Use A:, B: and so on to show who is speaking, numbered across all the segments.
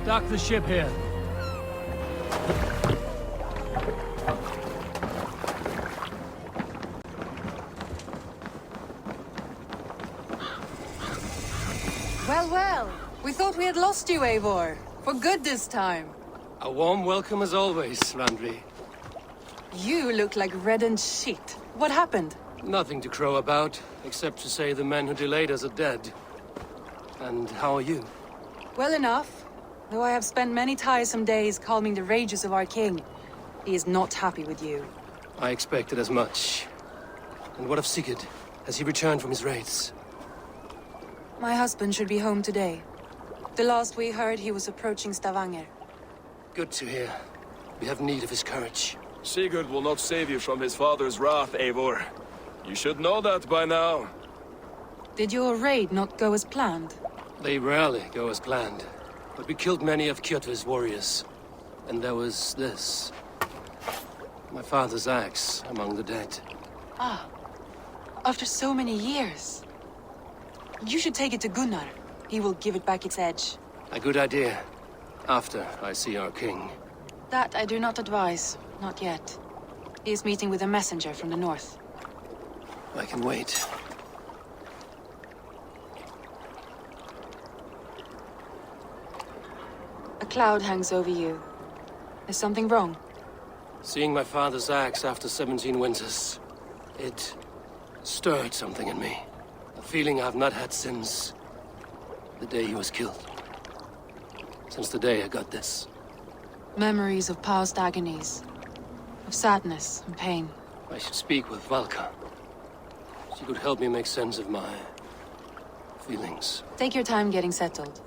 A: Dock the ship here.
B: Well, well. We thought we had lost you, Eivor. For good this time.
C: A warm welcome as always, Randvi.
B: You look like reddened shit. What happened?
C: Nothing to crow about, except to say the men who delayed us are dead. And how are you?
B: Well enough. Though I have spent many tiresome days calming the rages of our king. He is not happy with you.
C: I expected as much. And what of Sigurd? Has he returned from his raids?
B: My husband should be home today. The last we heard, he was approaching Stavanger.
C: Good to hear. We have need of his courage.
D: Sigurd will not save you from his father's wrath, Eivor. You should know that by now.
B: Did your raid not go as planned?
C: They rarely go as planned. But we killed many of Kjotve's warriors. And there was this. My father's axe among the dead.
B: Ah. After so many years. You should take it to Gunnar. He will give it back its edge.
C: A good idea. After I see our king.
B: That I do not advise. Not yet. He is meeting with a messenger from the north.
C: I can wait.
B: A cloud hangs over you. Is something wrong?
C: Seeing my father's axe after 17 winters, it stirred something in me. A feeling I've not had since the day he was killed. Since the day I got this.
B: Memories of past agonies. Of sadness and pain.
C: I should speak with Valka. She could help me make sense of my feelings.
B: Take your time getting settled.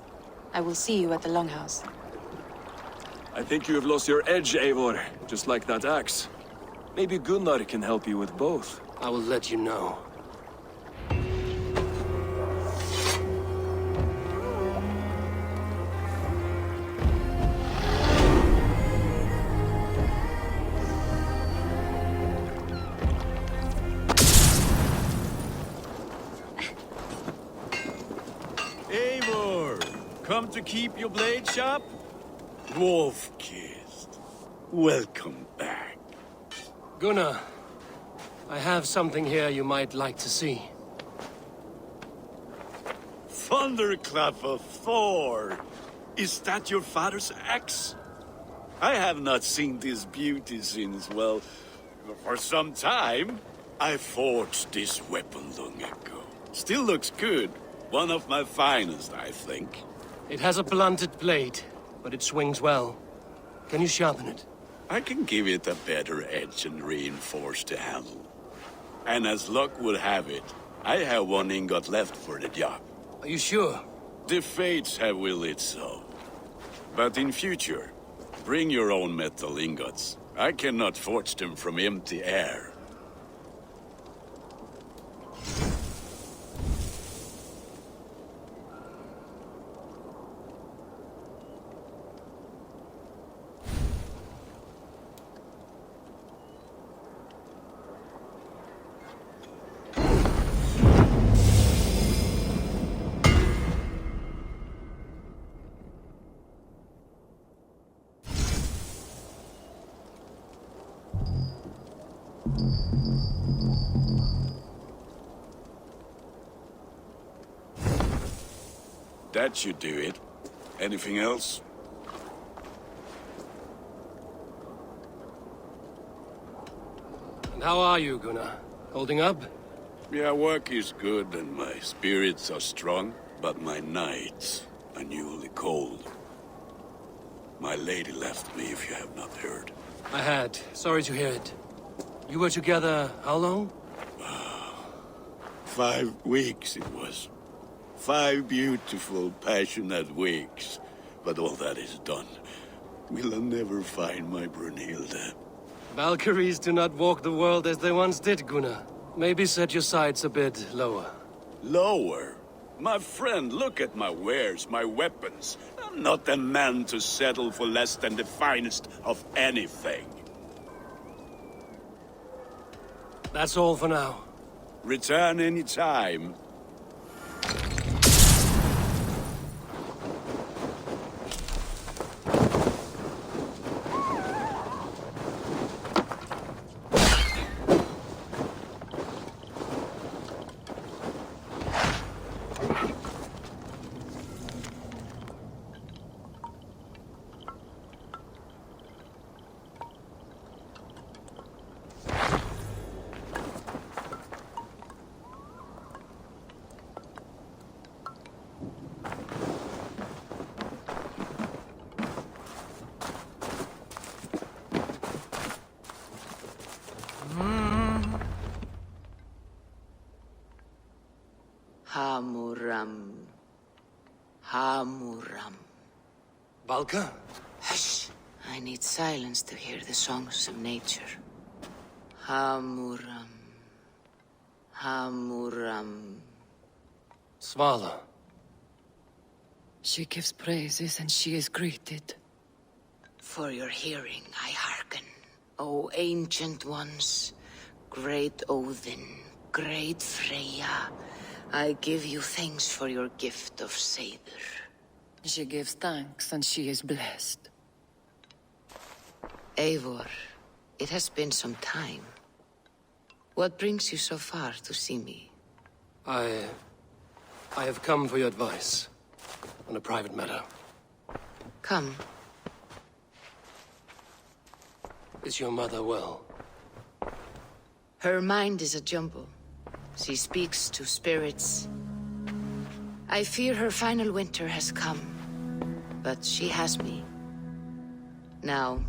B: I will see you at the Longhouse.
D: I think you have lost your edge, Eivor, just like that axe. Maybe Gunnar can help you with both.
C: I will let you know.
E: Eivor, come to keep your blade sharp? Wolf-kissed, welcome back.
C: Gunnar, I have something here you might like to see.
E: Thunderclap of Thor! Is that your father's axe? I have not seen this beauty since, well, for some time. I forged this weapon long ago. Still looks good. One of my finest, I think.
C: It has a blunted blade, but it swings well. Can you sharpen it?
E: I can give it a better edge and reinforce the handle. And as luck would have it, I have one ingot left for the job.
C: Are you sure?
E: The fates have willed it so. But in future, bring your own metal ingots. I cannot forge them from empty air. That should do it. Anything else?
C: And how are you, Gunnar? Holding up?
E: Yeah, work is good and my spirits are strong, but my nights are newly cold. My lady left me, if you have not heard.
C: I had. Sorry to hear it. You were together how long?
E: 5 weeks it was. 5 beautiful, passionate weeks. But all that is done. Will I never find my Brunhilde?
C: Valkyries do not walk the world as they once did, Gunnar. Maybe set your sights a bit lower.
E: Lower? My friend, look at my wares, my weapons. I'm not a man to settle for less than the finest of anything.
C: That's all for now.
E: Return any time.
C: Valka?
A: Hush! I need silence to hear the songs of nature. Hamuram. Hamuram.
C: Svala.
B: She gives praises and she is greeted.
A: For your hearing, I hearken. O ancient ones, great Odin, great Freya, I give you thanks for your gift of Seiður.
B: She gives thanks and she is blessed.
A: Eivor, it has been some time. What brings you so far to see me?
C: I have come for your advice on a private matter.
A: Come.
C: Is your mother well?
A: Her mind is a jumble. She speaks to spirits. I fear her final winter has come, but she has me. Now,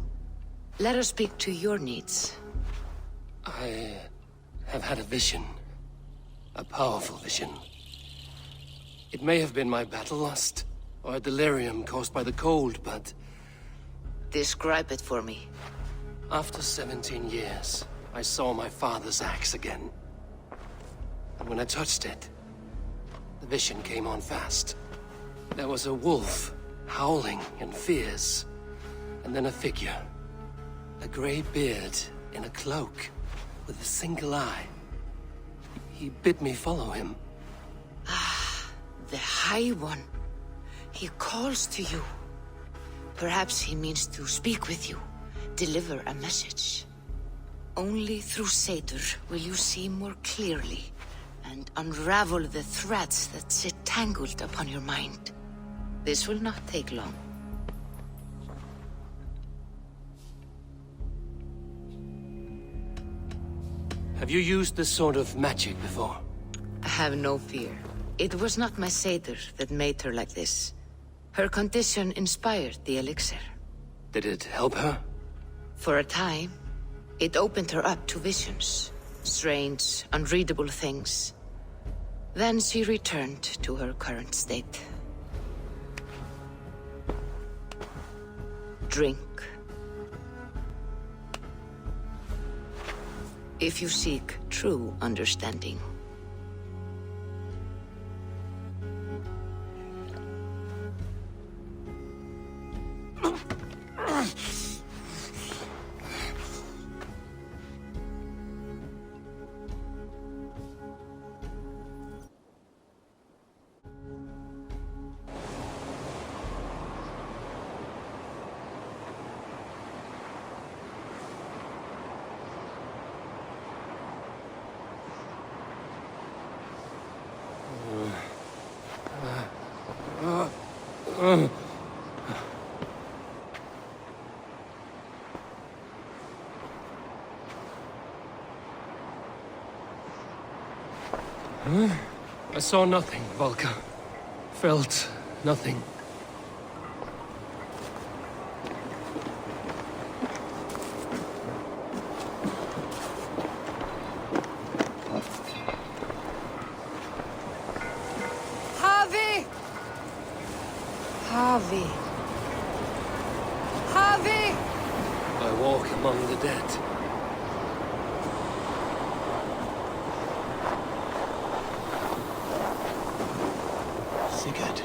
A: let us speak to your needs.
C: I have had a vision. A powerful vision. It may have been my battle lust, or a delirium caused by the cold, but
A: Describe it for me.
C: after 17 years, I saw my father's axe again. And when I touched it, the vision came on fast. There was a wolf, howling and fierce, and then a figure. A grey beard in a cloak, with a single eye. He bid me follow him.
A: The High One. He calls to you. Perhaps he means to speak with you, deliver a message. Only through Seiður will you see more clearly and unravel the threads that sit tangled upon your mind. This will not take long.
C: Have you used this sort of magic before?
A: Have no fear. It was not my Seiður that made her like this. Her condition inspired the elixir.
C: Did it help her?
A: For a time, it opened her up to visions. Strange, unreadable things. Then she returned to her current state. Drink. If you seek true understanding.
C: I saw nothing, Valka. Felt nothing.
B: Havi! Havi! Havi!
C: I walk among the dead. Sigurd.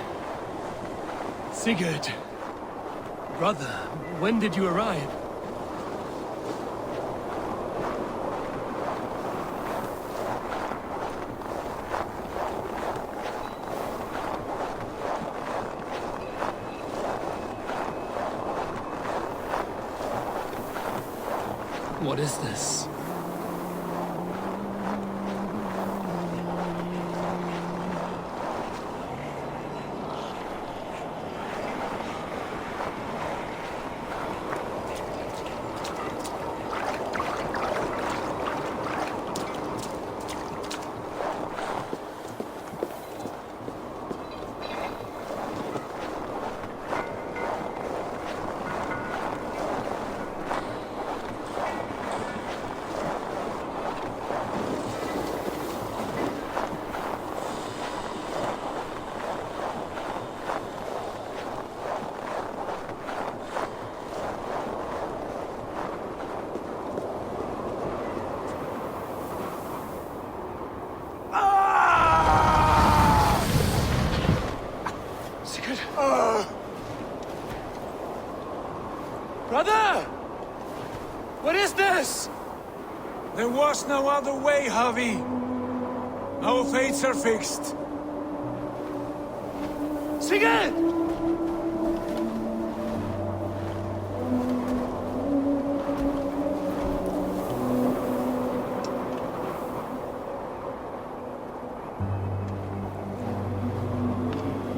C: Sigurd! Brother, when did you arrive? What is this? Brother! What is this?
F: There was no other way, Javi. Our fates are fixed.
C: Sigurd!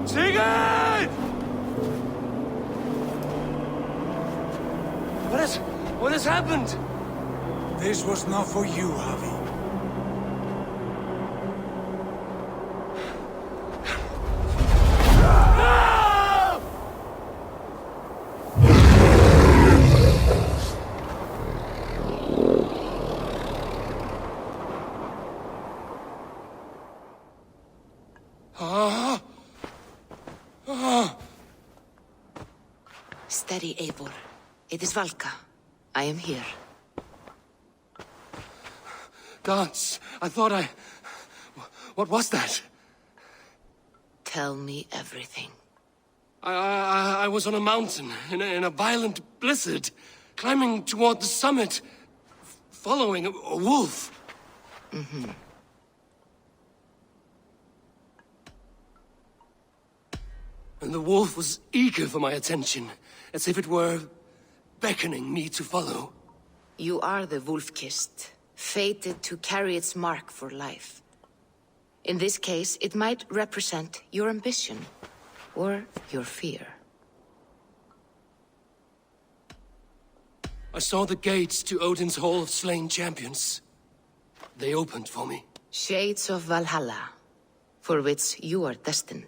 C: Sigurd! What has happened?
F: This was not for you, Javi.
A: Steady, Eivor. It is Valka. I am here.
C: Gods, I thought I... What was that?
A: Tell me everything.
C: I was on a mountain, in a violent blizzard, climbing toward the summit, following a wolf.
A: Mm-hmm.
C: And the wolf was eager for my attention, as if it were beckoning me to follow.
A: You are the wolf-kissed, fated to carry its mark for life. In this case, it might represent your ambition, or your fear.
C: I saw the gates to Odin's Hall of Slain Champions. They opened for me.
A: Shades of Valhalla, for which you are destined.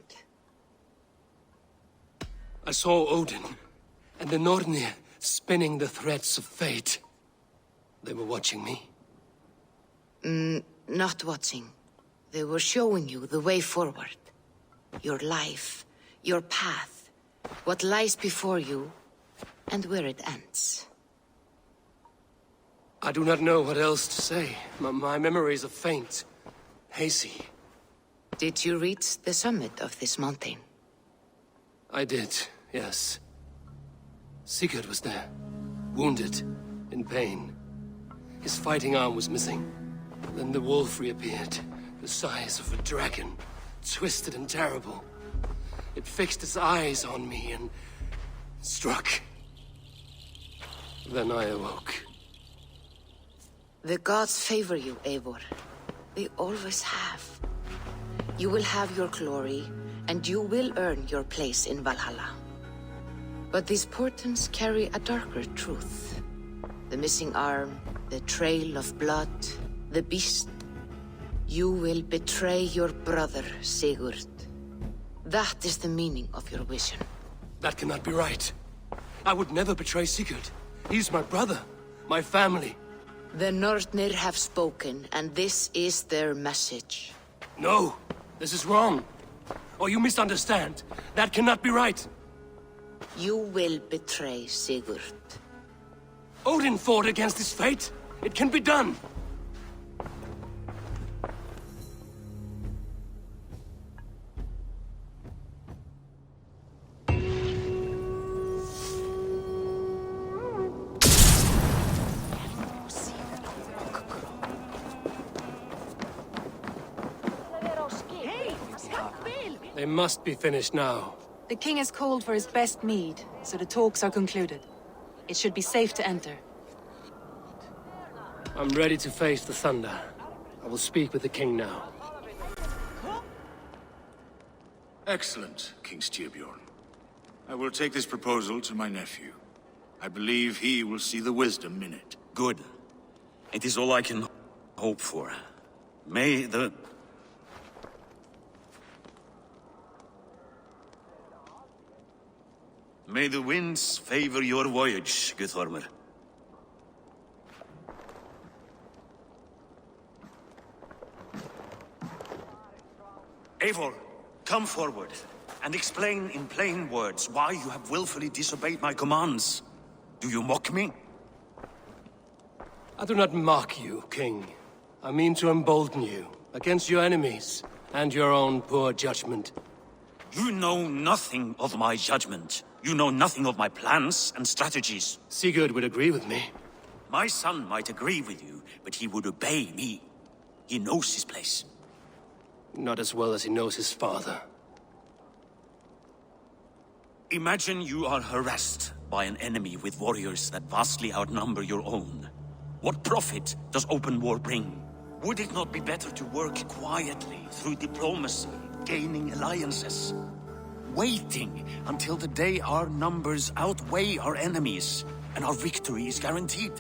C: I saw Odin, and the Nornir spinning the threads of fate. They were watching me.
A: Not watching. They were showing you the way forward. Your life, your path, what lies before you, and where it ends.
C: I do not know what else to say. My memories are faint, hazy.
A: Did you reach the summit of this mountain?
C: I did, yes. Sigurd was there, wounded, in pain. His fighting arm was missing. Then the wolf reappeared, the size of a dragon, twisted and terrible. It fixed its eyes on me and struck. Then I awoke.
A: The gods favor you, Eivor. They always have. You will have your glory, and you will earn your place in Valhalla. But these portents carry a darker truth. The missing arm, the trail of blood, the beast. You will betray your brother, Sigurd. That is the meaning of your vision.
C: That cannot be right. I would never betray Sigurd. He's my brother, my family.
A: The Nornir have spoken, and this is their message.
C: No, this is wrong. Or you misunderstand. That cannot be right.
A: You will betray Sigurd.
C: Odin fought against his fate. It can be done. They must be finished now.
B: The king has called for his best mead, so the talks are concluded. It should be safe to enter.
C: I'm ready to face the thunder. I will speak with the king now.
E: Excellent, King Styrbjorn. I will take this proposal to my nephew. I believe he will see the wisdom in it.
G: Good. It is all I can hope for. May the... May the winds favor your voyage, Guthormr. Eivor, come forward, and explain in plain words why you have willfully disobeyed my commands. Do you mock me?
C: I do not mock you, King. I mean to embolden you against your enemies and your own poor judgment.
G: You know nothing of my judgment. You know nothing of my plans and strategies.
C: Sigurd would agree with me.
G: My son might agree with you, but he would obey me. He knows his place.
C: Not as well as he knows his father.
G: Imagine you are harassed by an enemy with warriors that vastly outnumber your own. What profit does open war bring? Would it not be better to work quietly through diplomacy, gaining alliances? Waiting until the day our numbers outweigh our enemies and our victory is guaranteed.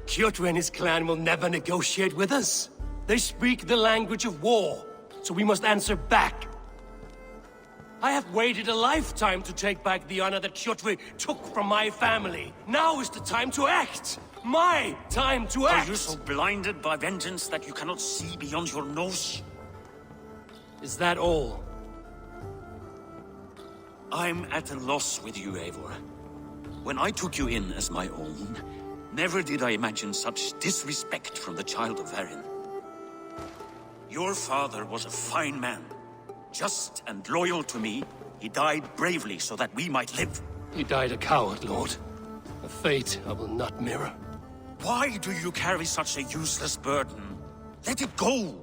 C: Kjotr and his clan will never negotiate with us. They speak the language of war, so we must answer back. I have waited a lifetime to take back the honor that Kjotr took from my family. Now is the time to act! My time to act!
G: Are you so blinded by vengeance that you cannot see beyond your nose?
C: Is that all?
G: I'm at a loss with you, Eivor. When I took you in as my own, never did I imagine such disrespect from the child of Varin. Your father was a fine man. Just and loyal to me, he died bravely so that we might live.
C: He died a coward, Lord. A fate I will not mirror.
G: Why do you carry such a useless burden? Let it go!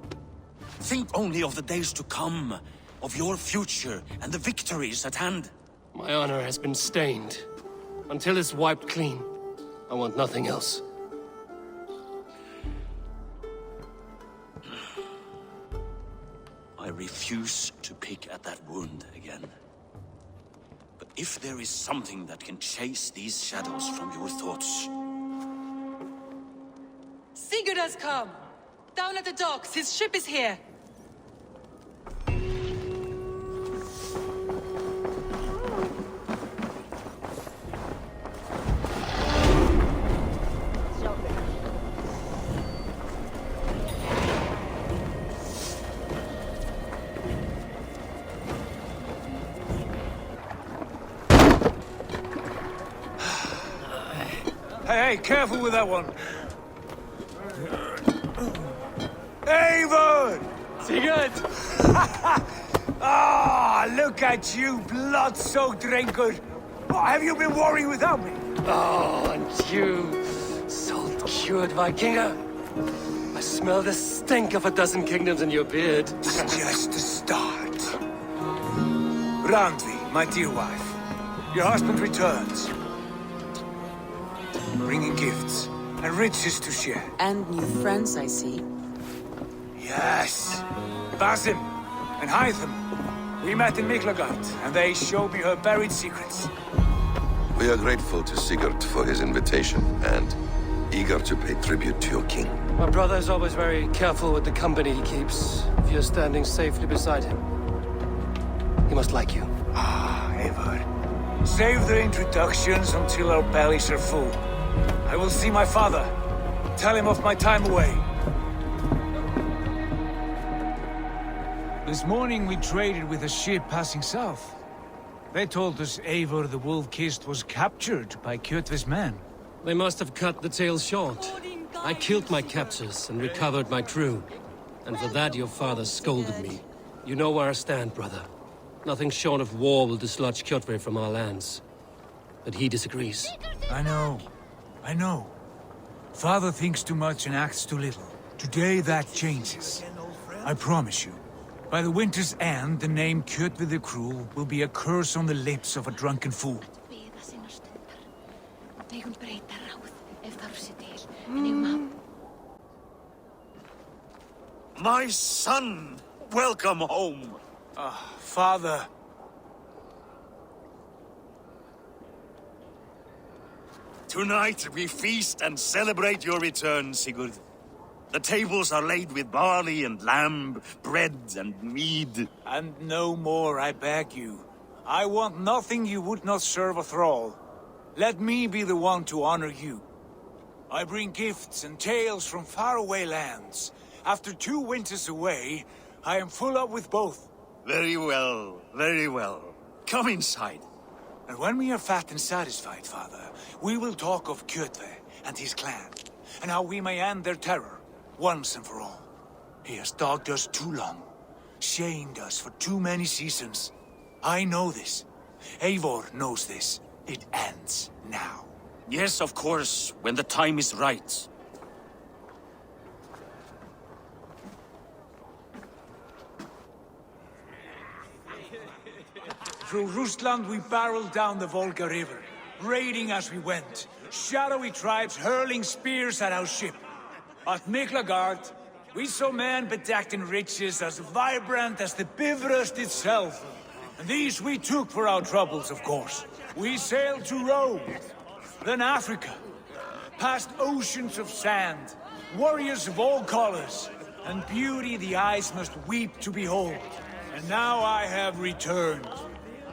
G: Think only of the days to come, of your future and the victories at hand.
C: My honor has been stained. Until it's wiped clean, I want nothing else.
G: I refuse to pick at that wound again. But if there is something that can chase these shadows from your thoughts...
B: Sigurd has come! Down at the docks, his ship is here!
F: Hey, careful with that one. Eivor!
C: Sigurd!
F: Ah, look at you, blood-soaked raincoat. What have you been worrying without me?
C: Oh, and you, salt-cured Vikinger. I smell the stink of a dozen kingdoms in your beard.
F: It's just the start. Randvi, my dear wife, your husband returns. Bringing gifts and riches to share.
B: And new friends, I see.
F: Yes. Basim and Hytham. We met in Miklagard, and they showed me her buried secrets.
H: We are grateful to Sigurd for his invitation, and eager to pay tribute to your king.
C: My brother is always very careful with the company he keeps. If you're standing safely beside him, he must like you.
F: Ah, Eivor. Save the introductions until our bellies are full. I will see my father. Tell him of my time away. This morning we traded with a ship passing south. They told us Eivor the Wolf-Kissed was captured by Kjotve's men.
C: They must have cut the tale short. I killed my captors and recovered my crew. And for that your father scolded me. You know where I stand, brother. Nothing short of war will dislodge Kjotve from our lands. But he disagrees.
F: I know. Father thinks too much and acts too little. Today that changes. I promise you. By the winter's end, the name Kjotve the Cruel will be a curse on the lips of a drunken fool.
G: My son! Welcome home!
F: Father.
G: Tonight we feast and celebrate your return, Sigurd. The tables are laid with barley and lamb, bread and mead.
F: And no more, I beg you. I want nothing you would not serve a thrall. Let me be the one to honor you. I bring gifts and tales from faraway lands. After 2 winters away, I am full up with both.
G: Very well, very well. Come inside.
F: And when we are fat and satisfied, Father, we will talk of Kjotve and his clan. and how we may end their terror, once and for all. He has dogged us too long, shamed us for too many seasons. I know this. Eivor knows this. It ends now.
G: Yes, of course, when the time is right.
F: Through Rusland we barreled down the Volga River, raiding as we went. Shadowy tribes hurling spears at our ship. At Miklagard, we saw men bedecked in riches as vibrant as the Bifrost itself. And these we took for our troubles, of course. We sailed to Rome, then Africa, past oceans of sand, warriors of all colors, and beauty the eyes must weep to behold. And now I have returned,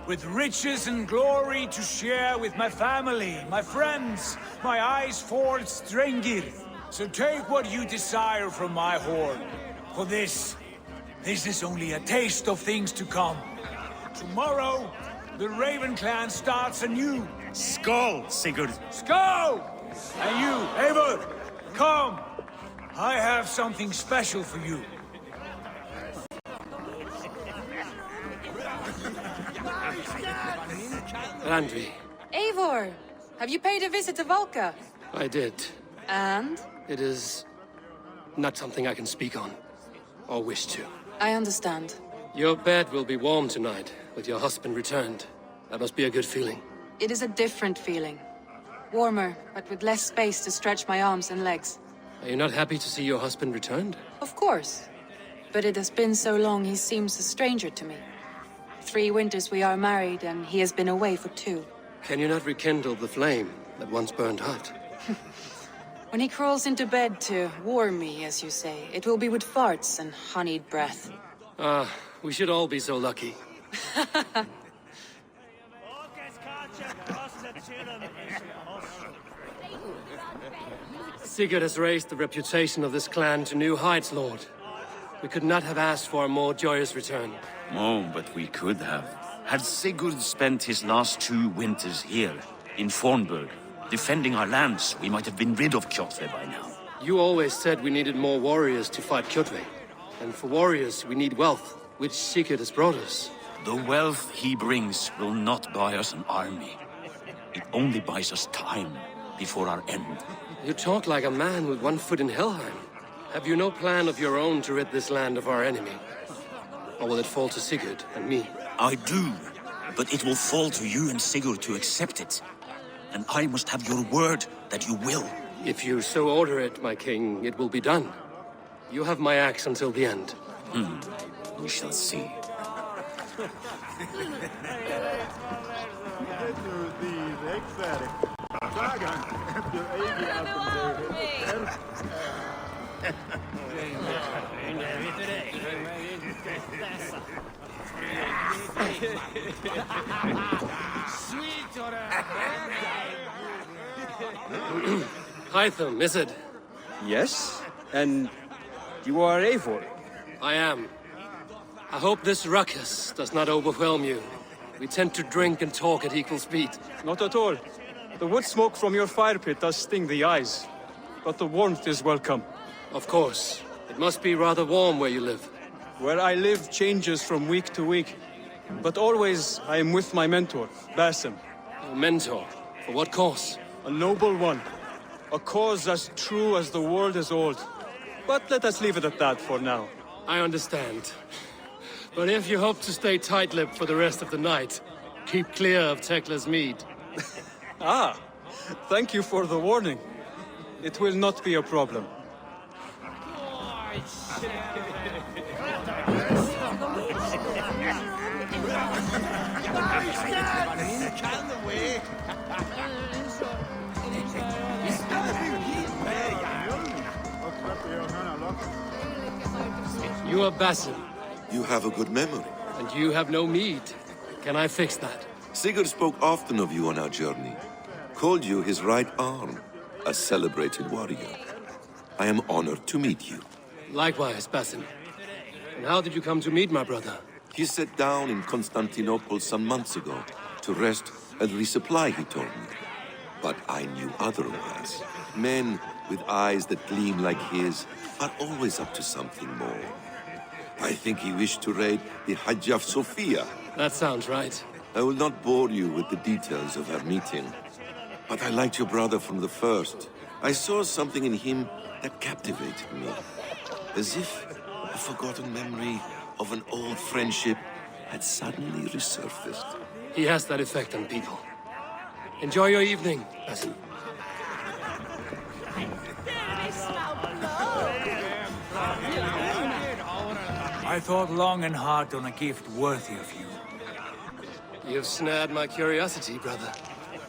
F: with riches and glory to share with my family, my friends, my eyes-forged Strengir. So take what you desire from my hoard. For this is only a taste of things to come. Tomorrow, the Raven clan starts anew.
G: Skål, Sigurd!
F: Skål! And you, Eivor, come! I have something special for you.
C: Randvi,
B: Eivor, have you paid a visit to Valka?
C: I did.
B: And?
C: It is not something I can speak on, or wish to.
B: I understand.
C: Your bed will be warm tonight, with your husband returned. That must be a good feeling.
B: It is a different feeling. Warmer, but with less space to stretch my arms and legs.
C: Are you not happy to see your husband returned?
B: Of course. But it has been so long he seems a stranger to me. 3 winters we are married, and he has been away for 2.
C: Can you not rekindle the flame that once burned hot?
B: When he crawls into bed to warm me, as you say, it will be with farts and honeyed breath.
C: Ah, we should all be so lucky. Sigurd has raised the reputation of this clan to new heights, Lord. We could not have asked for a more joyous return.
G: Oh, but we could have. Had Sigurd spent his last 2 winters here, in Fornburg, defending our lands, we might have been rid of Kjotve by now.
C: You always said we needed more warriors to fight Kjotve. And for warriors, we need wealth, which Sigurd has brought us.
G: The wealth he brings will not buy us an army. It only buys us time before our end.
C: You talk like a man with one foot in Helheim. Have you no plan of your own to rid this land of our enemy? Or will it fall to Sigurd and me?
G: I do, but it will fall to you and Sigurd to accept it. And I must have your word that you will.
C: If you so order it, my king, it will be done. You have my axe until the end.
G: We shall see.
C: Hytham, is it?
I: Yes? And you are Eivor?
C: I am. I hope this ruckus does not overwhelm you. We tend to drink and talk at equal speed.
I: Not at all. The wood smoke from your fire pit does sting the eyes. But the warmth is welcome.
C: Of course. It must be rather warm where you live.
I: Where I live changes from week to week. But always I am with my mentor, Basim.
C: A mentor? For what cause?
I: A noble one. A cause as true as the world is old. But let us leave it at that for now.
C: I understand. But if you hope to stay tight-lipped for the rest of the night, keep clear of Tekla's mead.
I: Ah, thank you for the warning. It will not be a problem.
C: You are Basim,
H: You have a good memory.
C: and you have no mead. Can I fix that?
H: Sigurd spoke often of you on our journey. Called you his right arm, a celebrated warrior. I am honored to meet you.
C: Likewise, Basim. And how did you come to meet my brother?
H: He sat down in Constantinople some months ago to rest and resupply, he told me. But I knew otherwise. Men with eyes that gleam like his, are always up to something more. I think he wished to raid the Hajj of Sophia.
C: That sounds right.
H: I will not bore you with the details of our meeting, but I liked your brother from the first. I saw something in him that captivated me, as if a forgotten memory of an old friendship had suddenly resurfaced.
C: He has that effect on people. Enjoy your evening, peasant.
F: I thought long and hard on a gift worthy of you.
C: You've snared my curiosity, brother.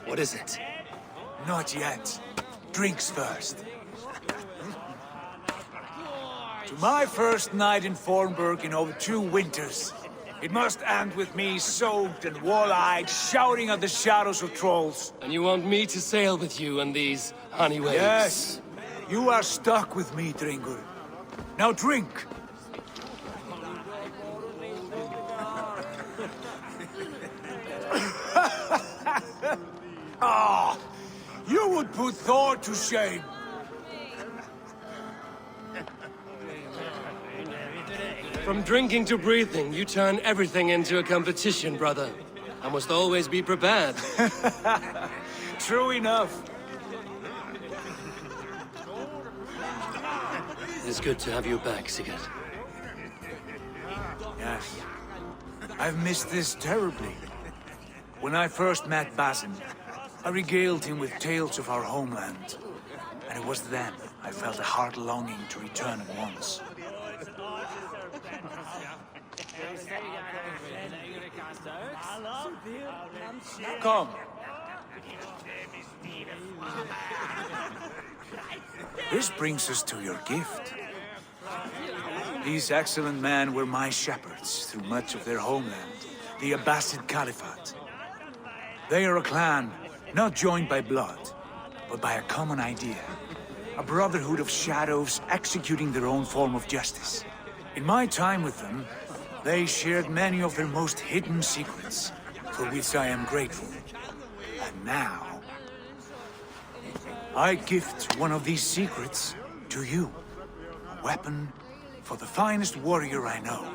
C: What is it?
F: Not yet. Drinks first. To my first night in Fornburg in over 2 winters. It must end with me soaked and wall-eyed, shouting at the shadows of trolls.
C: And you want me to sail with you on these honey waves?
F: Yes. You are stuck with me, Dringur. Now drink. Ah, you would put Thor to shame.
C: From drinking to breathing, you turn everything into a competition, brother. I must always be prepared.
F: True enough.
C: It's good to have you back, Sigurd.
F: Yes. I've missed this terribly. When I first met Basin, I regaled him with tales of our homeland. And it was then I felt a heart longing to return at once. Come. This brings us to your gift. These excellent men were my shepherds through much of their homeland, the Abbasid Caliphate. They are a clan, not joined by blood, but by a common idea. A brotherhood of shadows executing their own form of justice. In my time with them, they shared many of their most hidden secrets, for which I am grateful. And now, I gift one of these secrets to you. A weapon for the finest warrior I know.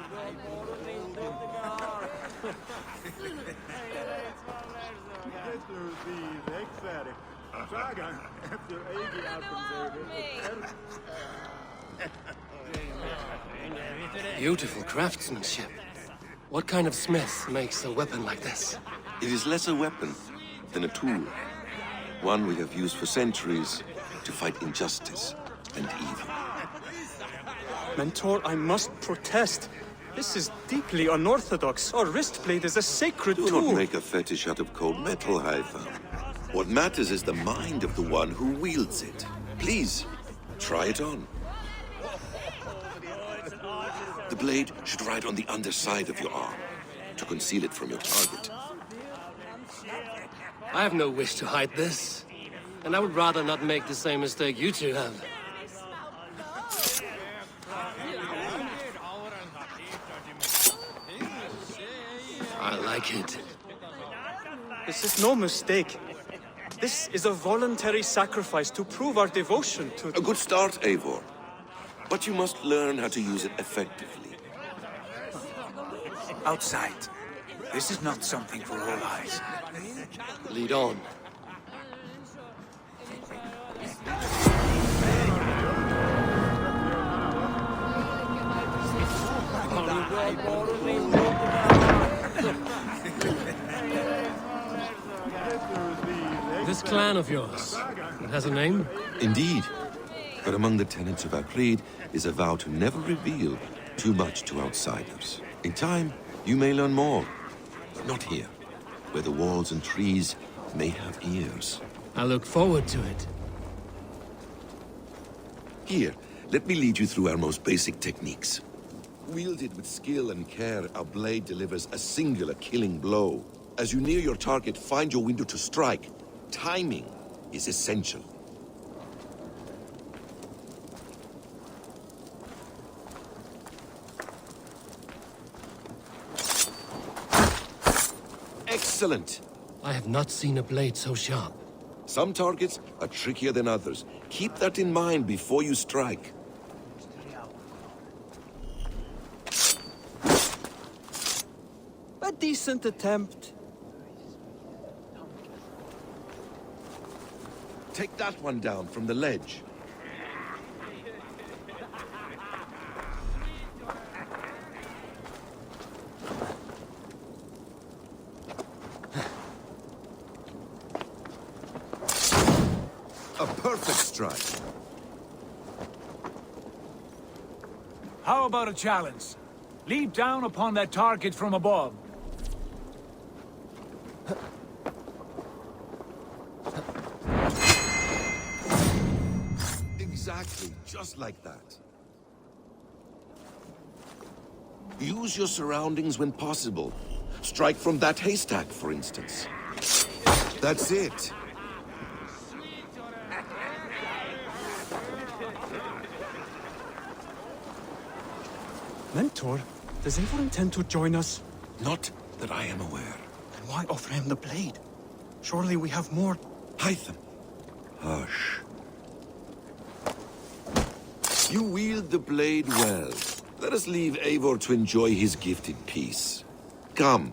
C: Beautiful craftsmanship. What kind of smith makes a weapon like this?
H: It is less a weapon than a tool. One we have used for centuries to fight injustice and evil.
I: Mentor, I must protest. This is deeply unorthodox. Our wrist blade is a sacred
H: Do
I: tool.
H: not make a fetish out of cold metal, Haitham. What matters is the mind of the one who wields it. Please, try it on. The blade should ride on the underside of your arm, to conceal it from your target.
C: I have no wish to hide this. And I would rather not make the same mistake you two have. I like it.
I: This is no mistake. This is a voluntary sacrifice to prove our devotion to...
H: A good start, Eivor. But you must learn how to use it effectively.
F: Outside. This is not something for all eyes.
C: Lead on. This clan of yours, it has a name?
H: Indeed. But among the tenets of our creed is a vow to never reveal too much to outsiders. In time, you may learn more. But not here, where the walls and trees may have ears.
C: I look forward to it.
H: Here, let me lead you through our most basic techniques. Wielded with skill and care, our blade delivers a singular killing blow. As you near your target, find your window to strike. Timing is essential. Excellent!
C: I have not seen a blade so sharp.
H: Some targets are trickier than others, Keep that in mind before you strike.
I: A decent attempt.
H: Take that one down from the ledge. A perfect strike.
F: How about a challenge? Leap down upon that target from above.
H: Exactly, just like that. Use your surroundings when possible. Strike from that haystack, for instance. That's it.
I: Mentor, does Eivor intend to join us?
H: Not that I am aware.
G: Then why offer him the blade? Surely we have more.
H: Hytham. Hush. You wield the blade well. Let us leave Eivor to enjoy his gift in peace. Come.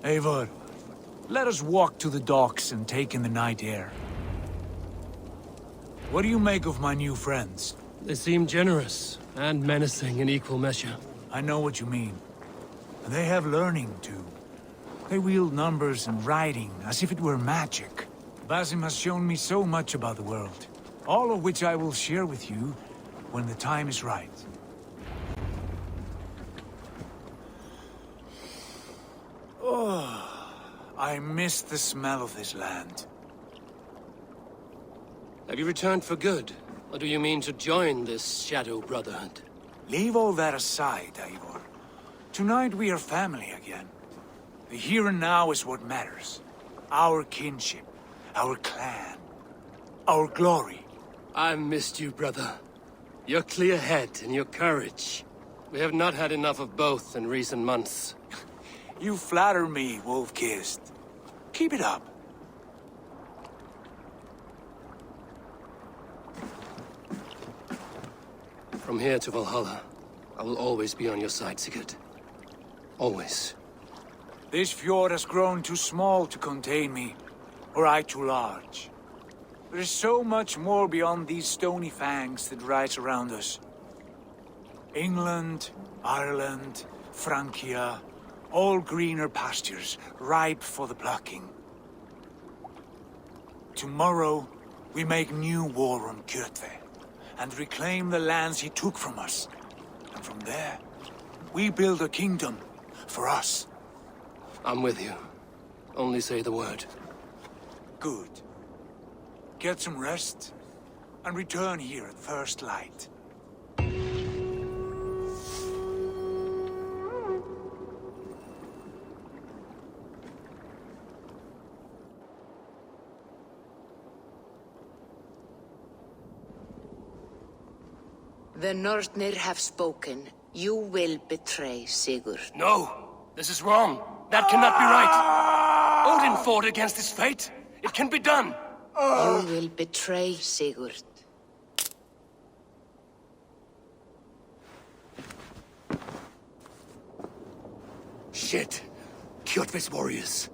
F: Eivor, let us walk to the docks and take in the night air. What do you make of my new friends?
C: They seem generous and menacing in equal measure.
F: I know what you mean. They have learning, too. They wield numbers and writing as if it were magic. Basim has shown me so much about the world, all of which I will share with you when the time is right. Oh, I miss the smell of this land.
C: Have you returned for good? Or do you mean to join this Shadow Brotherhood?
F: Leave all that aside, Eivor. Tonight we are family again. The here and now is what matters. Our kinship, our clan, our glory.
C: I've missed you, brother. Your clear head and your courage. We have not had enough of both in recent months.
F: You flatter me, Wolf-Kissed. Keep it up.
C: From here to Valhalla, I will always be on your side, Sigurd. Always.
F: This fjord has grown too small to contain me, or I too large. There is so much more beyond these stony fangs that rise around us. England, Ireland, Francia, all greener pastures, ripe for the plucking. Tomorrow, we make new war on Kjotve, and reclaim the lands he took from us. And from there, we build a kingdom for us.
C: I'm with you. Only say the word.
F: Good. Get some rest, and return here at first light.
A: The Nornir have spoken. You will betray Sigurd.
C: No! This is wrong! That cannot be right! Odin fought against his fate! It can be done!
A: You will betray Sigurd.
C: Shit! Kjotve's warriors.